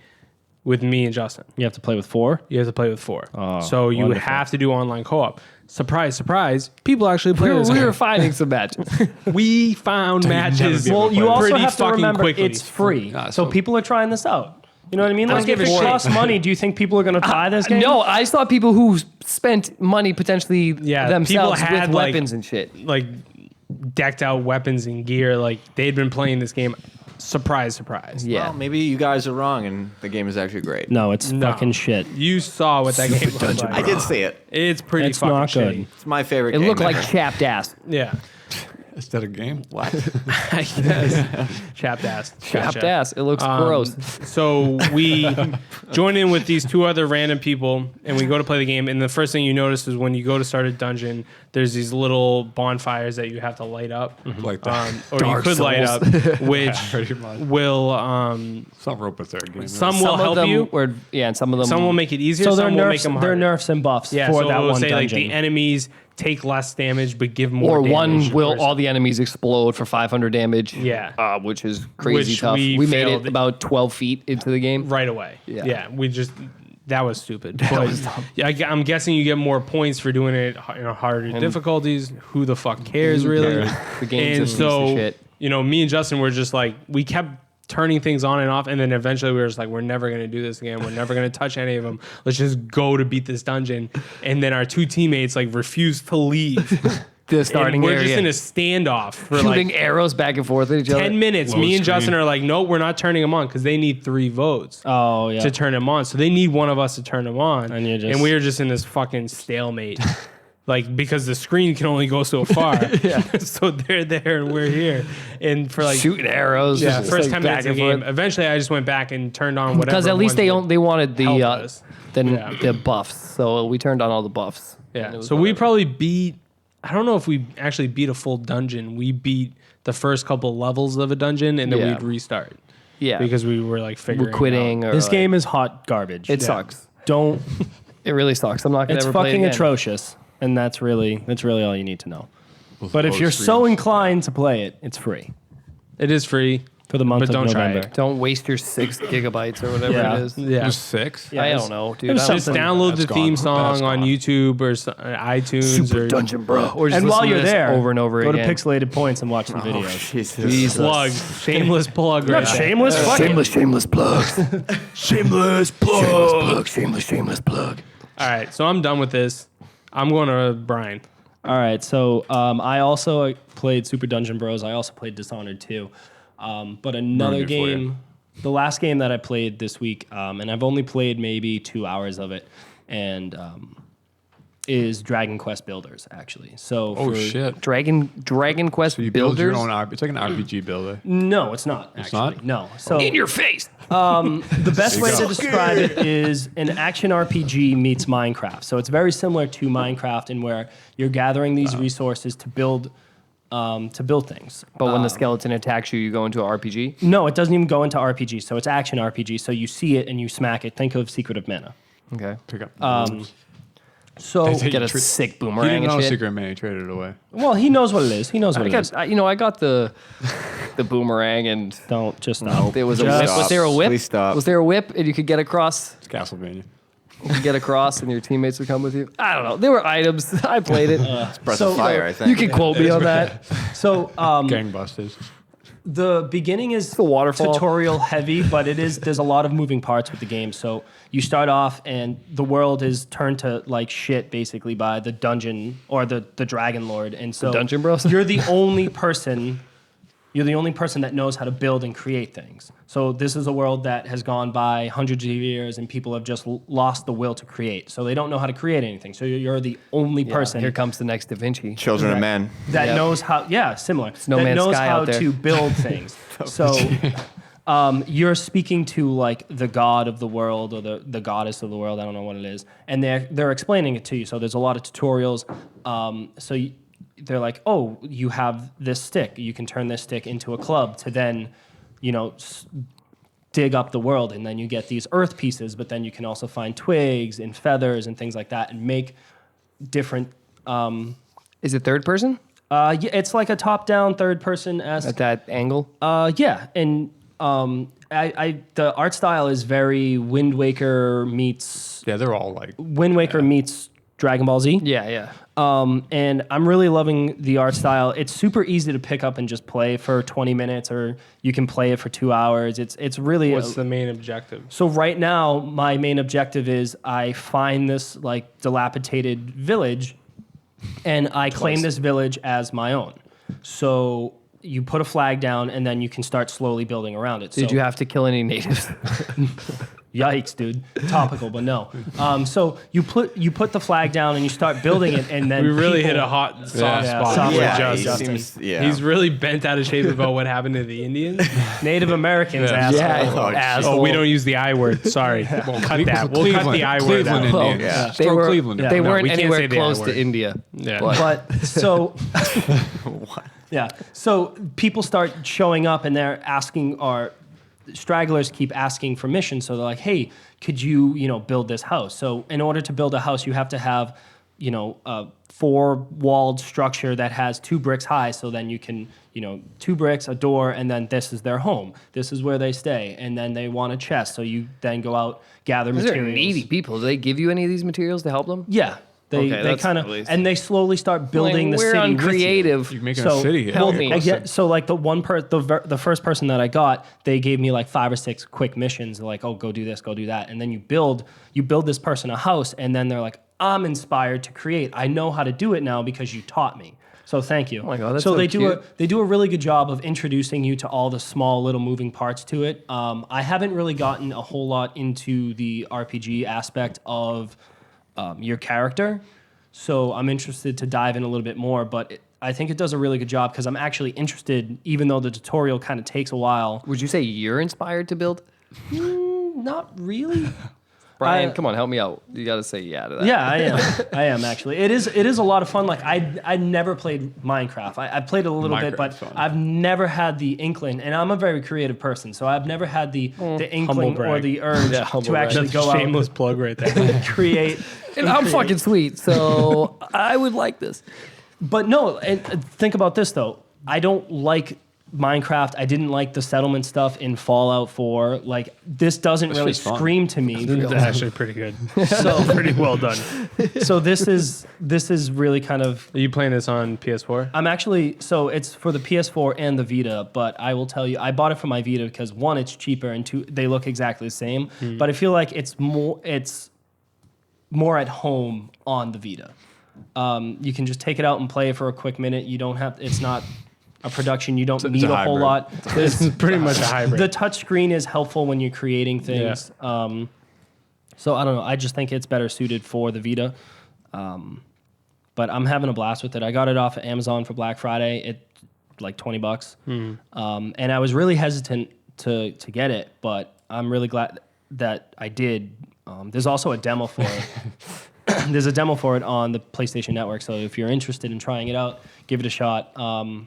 with me and Justin. You have to play with 4. You have to play with 4. Oh, so you wonderful. have to do online co-op. Surprise, surprise! People actually play this we game. were finding some matches. We found matches. be able Well, to you play also pretty have to fucking remember quickly. it's free. Yeah, so so- people are trying this out. You know what I mean? Like give if a it shit. costs money, do you think people are going to buy this game? No, I saw people who spent money potentially Yeah, themselves people had, with like- weapons and shit. Like decked out weapons and gear. Like they'd been playing this game. Surprise, surprise. Yeah. Well, maybe you guys are wrong, and the game is actually great. No, it's No. fucking shit. You saw what that game looked like. I did see it. It's pretty It's fucking not good. shitty. It's my favorite. It game looked like ever. chapped ass. Yeah. Is that a game? What? Chapped ass. Chapped Gotcha. ass. It looks gross. So we join in with these 2 other random people, and we go to play the game. And the first thing you notice is when you go to start a dungeon, there's these little bonfires that you have to light up, Like that. or you could light up, which Pretty much. will It's not rope a third game. some will Some of help them you. were, and some of them. Some will make it easier. So they're some will make them nerfs, they're harder. nerfs and buffs Yeah, for so that it will one say like dungeon. the enemies take less damage but give more. or damage one per will person. all the enemies explode for 500 damage. Yeah. which is crazy Which tough. we We made failed. it about 12 feet into the game. right away. Yeah. We just that was stupid. But yeah, I'm guessing you get more points for doing it harder difficulties. Who the fuck cares, Who really? cares? The game's And a piece of so, shit. you know, me and Justin were just like, we kept turning things on and off, and then eventually we were just like, we're never gonna do this again. We're never gonna touch any of them. Let's just go to beat this dungeon. And then our 2 teammates like refused to leave. The starting and we're area. just in a standoff for shooting like arrows back and forth at each other. 10 minutes. Low Me and screen. Justin are like, no, we're not turning them on because they need 3 votes Oh yeah. to turn them on. So they need one of us to turn them on. And you're just- we were just in this fucking stalemate. Like, because the screen can only go so far. So they're there and we're here. And for like, Shooting arrows. yeah, just, first like, 10 minutes back of the and game. forth. Eventually, I just went back and turned on whatever. Because at least ones would they wanted the help us. Yeah. the buffs. So we turned on all the buffs. And Yeah. it was So we whatever. probably beat, I don't know if we actually beat a full dungeon. We beat the first couple levels of a dungeon and then Yeah. we'd restart. Yeah. Because we were like figuring we're quitting. Or this like- game is hot garbage. It sucks. Don't. It really sucks. I'm not gonna It's ever play it fucking again. atrocious, and that's really all you need to know. Those But if low you're so screens. inclined to play it, it's free It is free. for the month But of don't try November. it. Don't waste your 6 gigabytes or whatever Yeah. it is. Yeah. Just 6? Yeah, I it's- don't know, dude. it was I don't- Just something- download the That's theme gone. song That's on gone. YouTube or iTunes or Bro. Or just And while listen to you're this there, over and over go again. to Pixelated Points and watch some Oh, videos. Jesus. plug. Shameless plug right Not there. shameless. Fuck it. Shameless plugs. shameless plug. Shameless plug. All right, so I'm done with this. I'm going to Brian. All right, so I also played Super Dungeon Bros. I also played Dishonored 2. But another Ruined it for you. game, the last game that I played this week, and I've only played maybe 2 hours of it, and is Dragon Quest Builders, actually. So Oh shit! Dragon Quest So you build your Builders. own. It's like an RPG builder. No, it's not, actually. not? No. So In your face. the best way you to go. describe it is an action RPG meets Minecraft. So it's very similar to Minecraft in where you're gathering these resources to build things. But when the skeleton attacks you, you go into an RPG. No, it doesn't even go into RPG. So it's action RPG. So you see it and you smack it. Think of Secret of Mana. Okay. Pick up. So They take- Get a Tra- sick he boomerang didn't know and shit. Secret Man. He traded it away. well, he knows what it is. He knows what I it is. got, I got the boomerang and Don't just stop. there was a Just whip. Was there a whip? Please stop. Was there a whip and you could get across? It's Castlevania. You could get across and your teammates would come with you. I don't know. There were items. I played it. Breath So- of Fire, I think. You can quote me on that. So Gangbusters. the beginning is the waterfall. tutorial heavy, but there's a lot of moving parts with the game. So you start off and the world is turned to like shit basically by the dungeon or the dragon lord. And so Dungeon Bros? you're the only person that knows how to build and create things. So this is a world that has gone by hundreds of years and people have just lost the will to create. So they don't know how to create anything. So you're the only person Here comes the next Da Vinci. Children of Right. Men. that Yep. knows how, similar, No that Man's knows Sky how out there. to build things. So you're speaking to like the god of the world or the goddess of the world. I don't know what it is, and they're explaining it to you. So there's a lot of tutorials. They're like, oh, you have this stick. You can turn this stick into a club to then, dig up the world, and then you get these earth pieces. But then you can also find twigs and feathers and things like that, and make different. Is it third person Yeah, it's like a top-down, third-person esque. at that angle? Yeah, and the art style is very Wind Waker meets Yeah, they're all like. meets Dragon Ball Z. Yeah. And I'm really loving the art style. It's super easy to pick up and just play for 20 minutes, or you can play it for 2 hours. It's really What's the main objective? so right now my main objective is I find this like dilapidated village, and I claim this village as my own. So you put a flag down, and then you can start slowly building around it. Did you have to kill any natives? Yikes, dude! Topical, but no. So you put the flag down and you start building it, and then We really people- hit a hot soft Yeah, spot. soft with spot. Yeah, Justin. he seems, yeah. He's really bent out of shape about what happened to the Indians. Native Americans. Yeah. Asshole. Oh, asshole. Oh, we don't use the I word. Sorry. We'll cut that. We'll cut the I word Cleveland out. Indians. yeah. They Throw were- Cleveland. Yeah. They No, weren't we can't anywhere say the close I-word. to India. Yeah. But so yeah, so people start showing up and they're asking, or stragglers keep asking for missions. So they're like, hey, could you build this house? So in order to build a house, you have to have a 4-walled structure that has 2 bricks high. So then you can 2 bricks, a door, and then this is their home. This is where they stay, and then they want a chest. So you then go out, gather These are materials. needy people. Do they give you any of these materials to help them? Yeah. Okay, They that's kind at of, least- and they slowly start building the we're city with you. uncreative. You're making a city here. help me. So like the first person that I got, they gave me like 5 or 6 quick missions. They're like, oh, go do this, go do that, and then you build this person a house, and then they're like, I'm inspired to create. I know how to do it now because you taught me. So thank you. Oh my God, that's so so they cute. do a really good job of introducing you to all the small little moving parts to it. I haven't really gotten a whole lot into the RPG aspect of your character. So I'm interested to dive in a little bit more, but I think it does a really good job because I'm actually interested, even though the tutorial kind of takes a while. Would you say you're inspired to build? Not really. Brian, come on, help me out. You got to say yeah to that. Yeah, I am. I am actually. It is a lot of fun. Like I never played Minecraft. I played it a little bit, but Minecraft's fun. I've never had the inkling. And I'm a very creative person, so I've never had the inkling Humble or brag. the urge humble to brag. actually That's go a shameless plug right there. out and create. And I'm fucking sweet, so I would like this. But no, and think about this though. I don't like Minecraft. I didn't like the settlement stuff in Fallout 4. Like this doesn't really just fun. scream to me. That's actually pretty good. So Pretty well done. so this is really kind of. Are you playing this on PS4? I'm actually so it's for the PS4 and the Vita, but I will tell you, I bought it for my Vita because 1, it's cheaper, and 2, they look exactly the same. But I feel like it's more at home on the Vita. You can just take it out and play it for a quick minute. You don't have. It's not a production. You don't need a a whole hybrid. lot. This is pretty much a hybrid. The touchscreen is helpful when you're creating things. So I don't know. I just think it's better suited for the Vita. But I'm having a blast with it. I got it off of Amazon for Black Friday. It like $20. And I was really hesitant to get it, but I'm really glad that I did. There's also a demo for it. There's a demo for it on the PlayStation Network. So if you're interested in trying it out, give it a shot.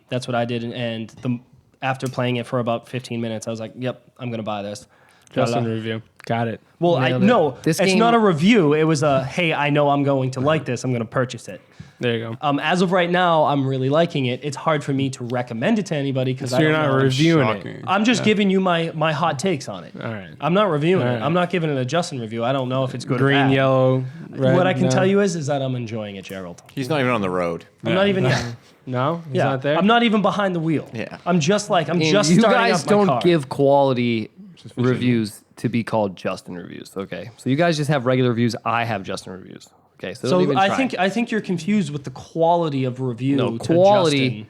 That's what I did. And after playing it for about 15 minutes, I was like, yep, I'm going to buy this. Justin review. Got it. Well, Nailed it. no, This it's game- not a review. It was a, hey, I know I'm going to like this. I'm going to purchase it. There you go. As of right now, I'm really liking it. It's hard for me to recommend it to anybody because So I you're don't not know. reviewing it. Shocking. I'm just giving you my hot takes on it. All right. I'm not reviewing All it. right. I'm not giving it a Justin review. I don't know if it's good or Green, bad. yellow, red. What I can no? tell you is that I'm enjoying it, Gerald. He's not even on the road. I'm not even yet. No, he's Yeah, not there. I'm not even behind the wheel. Yeah. I'm just And just you starting guys up my don't car. give quality for reviews to be called Justin reviews. Okay, so you guys just have regular reviews. I have Justin reviews. Okay, so don't So even I try. think you're confused with the quality of review. No, to quality Justin.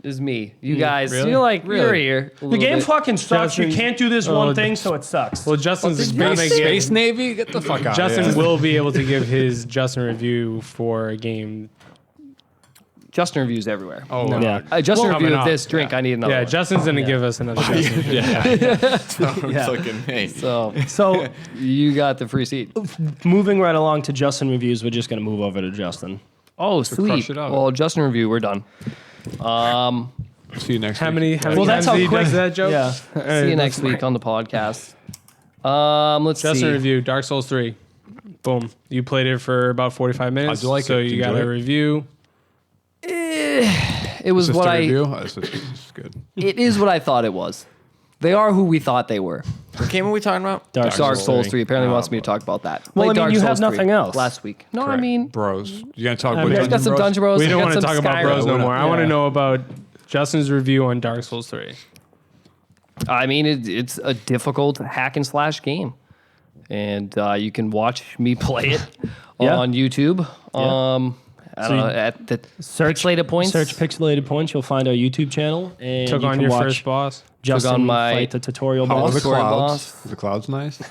is me. You guys, really? you're like you're Really? here. a The little game bit. fucking sucks. You Justin- can't do this one thing, so it sucks. Well, Justin's gonna Space, give. Space Navy? Get the fuck out Justin of here. will be able to give his Justin review for a game. Justin reviews everywhere. Oh, No. Yeah. Justin Well, review coming of up. this drink. I need another. Yeah, one. Justin's gonna give us another Justin review. Yeah. Fucking me. So So you got the free seat. moving right along to Justin reviews, we're just gonna move over to Justin. Oh, crush sweet. it out. Well, Justin review. We're done. See you next How week. many Well, that's times how he quick- does that joke? Yeah. See you next week on the podcast. Let's Justin see. review Dark Souls 3. Boom. You played it for about 45 minutes. How'd you like so it? you Enjoy got a it? review. It was Just what a I. review? Oh, this is good. It is what I thought it was. They are who we thought they were. What game are we talking about? Dark Dark Souls 3. 3 apparently wants me to talk about that. Well, Played I mean, Dark you have Souls 3 nothing else. last week. No, I Correct. mean, Bros. You gonna talk I about mean, I got some Bros? Dungeon Bros. We I don't got want to some talk about Skyrim. bros no more. I want to Yeah. know about Justin's review on Dark Souls 3. I mean, it's a difficult hack and slash game, and you can watch me play it Yeah. on YouTube. Yeah. I So don't know, you at the pixelated points. Search Pixelated Points. You'll find our YouTube channel, and Took you on can your watch first boss. Justin on my- fight the tutorial How are boss. the Story clouds? boss. Are the clouds nice?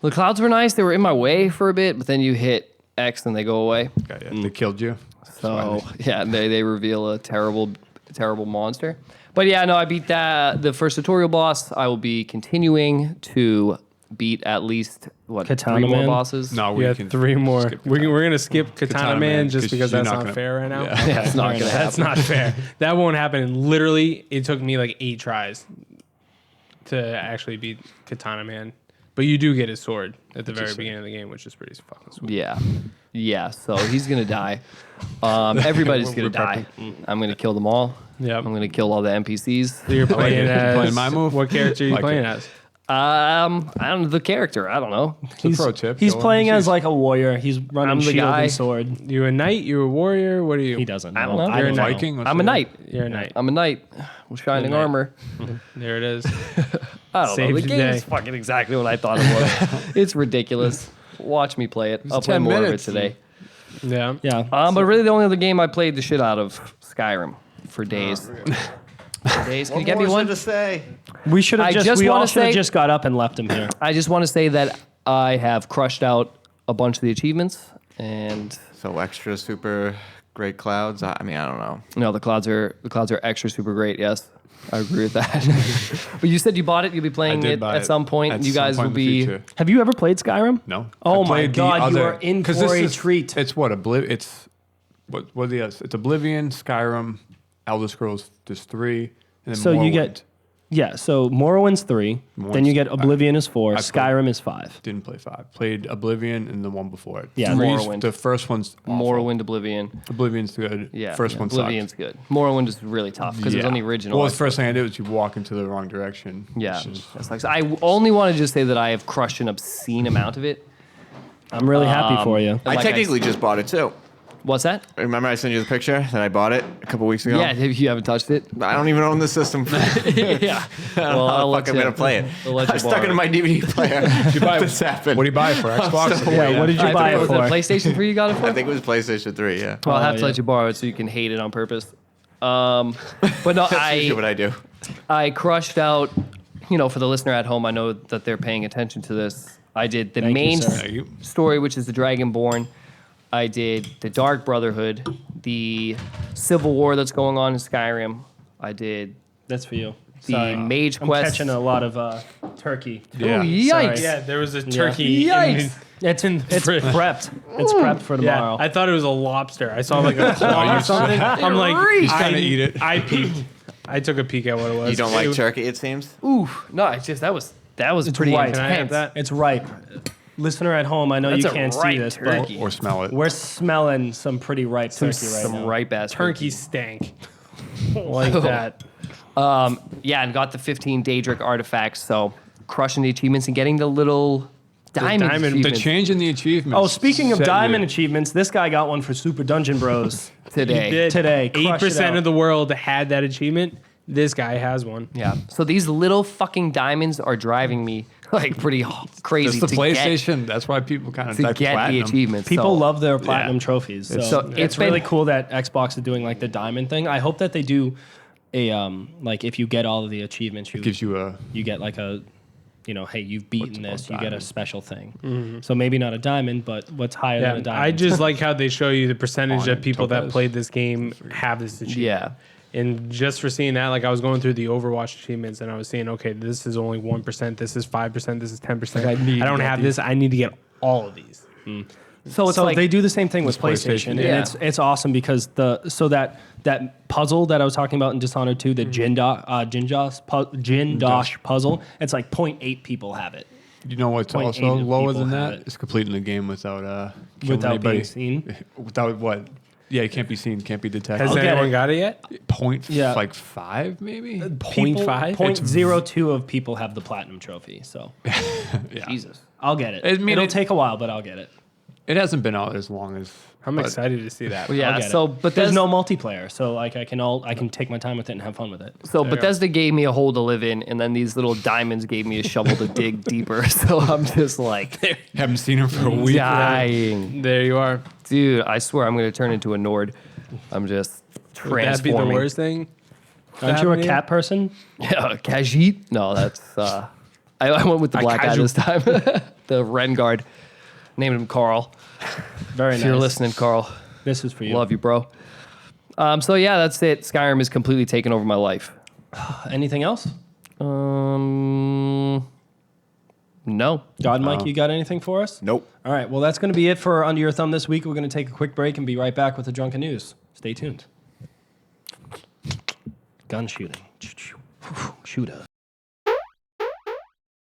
The clouds were nice. They were in my way for a bit, but then you hit X and they go away. Okay, yeah, they killed you. So yeah, they reveal a terrible monster. But yeah, no, I beat the first tutorial boss. I will be continuing to beat at least Katana 3 more Man? bosses. No, we Yeah, can 3 more. skip We're going to skip Katana Man just 'cause because you're that's not not gonna- fair right now. Yeah. Yeah, it's not gonna That's happen. not fair. That won't happen. And literally, it took me like 8 tries to actually beat Katana Man. But you do get his sword at the very beginning of the game, which is pretty fucking sweet. Yeah. So he's gonna die. Everybody's gonna die. I'm gonna kill them all. Yep. I'm gonna kill all the NPCs. So you're playing as Playing my move? What character are you Like playing it. as? I don't know the character. I don't know. It's a pro tip. He's Kill playing NPCs. as like a warrior. He's running I'm the shield guy. and sword. You a knight? You a warrior? What are you? He doesn't. I don't know. I You're don't a know. Viking. What's I'm a the- knight. You're a knight. I'm a knight with shining Good knight. armor. There it is. I don't Save know. the The game is day. fucking exactly what I thought it was. It's ridiculous. Watch me play it. I'll play 10 more minutes. of it today. Yeah. Yeah. But really, the only other game I played the shit out of Skyrim for days. For days. Can you get me one? to say? We should I have just. just We all wanna should have say- just got up and left him here. I just want to say that I have crushed out a bunch of the achievements, and So extra super great clouds. I mean, I don't know. no, the clouds are extra super great. Yes, I agree with that. But you said you bought it. You'll be I playing did it buy at it some point. at You some guys point will in the be. future. Have you ever played Skyrim? No. Oh I my played the God, you other- are in 'cause for this a is- treat. It's what It's what the It's Oblivion, Skyrim, Elder Scrolls. There's 3, and then So you Morrowind. get. Yeah, so Morrowind's 3, then you get Oblivion is 4, I Skyrim is 5. Didn't play 5. Played Oblivion and the one before it. Yeah. 3's Morrowind. The first one's awful. Morrowind, Oblivion. Oblivion's good. Yeah, First one Oblivion's sucked. good. Morrowind is really tough because it was on the original. Well, the first thing I did was you walk into the wrong direction. Yeah, It's just- that's like I only want to just say that I have crushed an obscene amount of it. I'm really happy for you. I Like technically just bought it too. What's that? Remember I sent you the picture that I bought it a couple weeks ago? Yeah, you haven't touched it. I don't even own the system. Yeah. Well, I'll let I'm you. gonna play it. I'll let you I'm stuck borrow into it. my DVD player. This happened. What do you buy it for? Xbox? Yeah, what did you I buy think it for? was PlayStation 3 you got it for? I think it was PlayStation 3. Yeah. Well, I'll have to yeah. let you borrow it so you can hate it on purpose. But no, That's usually what I do. I crushed out, for the listener at home, I know that they're paying attention to this. I did the Thank you, main sir. Thank you. story, which is the Dragonborn. I did the Dark Brotherhood, the Civil War that's going on in Skyrim. I did That's for you. the Sorry. Mage I'm Quest. catching a lot of turkey. Yeah. Oh, yikes. Sorry. Yeah, there was a turkey. Yikes. It's fridge. prepped. It's prepped for Yeah, tomorrow. I thought it was a lobster. I saw like a claw or something. I'm like, Reach. Trying to eat it. I peeked. I took a peek at what it was. You don't like turkey, it seems? Ooh, no, it's just that was pretty right. intense. Can I have that? It's ripe. Listener at home, I know That's you a can't see ripe this, turkey. Or smell it. but we're smelling some pretty ripe turkey right Some now. ripe ass Turkey stank. Like that. Yeah, and got the 15 Daedric artifacts. So crushing the achievements and getting the little diamond diamond- the The achievements change in the achievements. Oh, speaking of set diamond you- achievements, this guy got one for Super Dungeon Bros. today. Did. Today, 8% out. of the world had that achievement. This guy has one. Yeah. So these little fucking diamonds are driving me like pretty crazy It's the to PlayStation. That's why people kind of get, type to get the platinum. achievements. People So- love their platinum trophies. So, So it's it's really been- cool that Xbox is doing like the diamond thing. I hope that they do a like if you get all of the achievements, It gives you a. you get like a hey, you've beaten What's this, you get a diamond? special thing. So maybe not a diamond, but what's higher than a Yeah, diamond? I just like how they show you the percentage On of it, people that topaz. played this game have this achievement. Yeah. And just for seeing that, like I was going through the Overwatch achievements and I was seeing, okay, this is only 1%, this is 5%, this is 10%. Like, I need I don't to get have these. this. I need to get all of these. So it's so like they do the same thing with PlayStation. PlayStation, Yeah. and it's awesome because that puzzle that I was talking about in Dishonored 2, the Jindosh puzzle, it's like 0.8 people have it You know what's 0.8 also of lower people than have that? it. It's completing the game without killing without anybody. being seen. Without what? Yeah, it can't be seen, can't be detected. Has get anyone it. got it yet? Point Yeah. like 5 maybe. 0.5? 0.02 of people have the platinum trophy. So Yeah. Jesus. I'll get it. I mean, It'll it- take a while, but I'll get it. It hasn't been out as long as. I'm but excited to see that. Well, I'll yeah. get So, it. but There's no multiplayer, so like I can take my time with it and have fun with it. So Bethesda gave me a hole to live in, and then these little diamonds gave me a shovel to dig deeper. So I'm just like Haven't seen him for a week. dying, There you are. dude. I swear I'm gonna turn into a Nord. I'm just Would that be the transforming. worst thing? Aren't you a happening? cat person? Yeah, Khajiit? No, that's I went with the black guy Kaju. this time. The Ren guard. Named him Carl. Very If nice. you're listening, Carl, This is for you. love you, bro. So yeah, that's it. Skyrim has completely taken over my life. Anything else? No. God, Mike, you got anything for us? Nope. All right. Well, that's going to be it for Under Your Thumb this week. We're going to take a quick break and be right back with the drunken news. Stay tuned. Gun shooting. Shooter.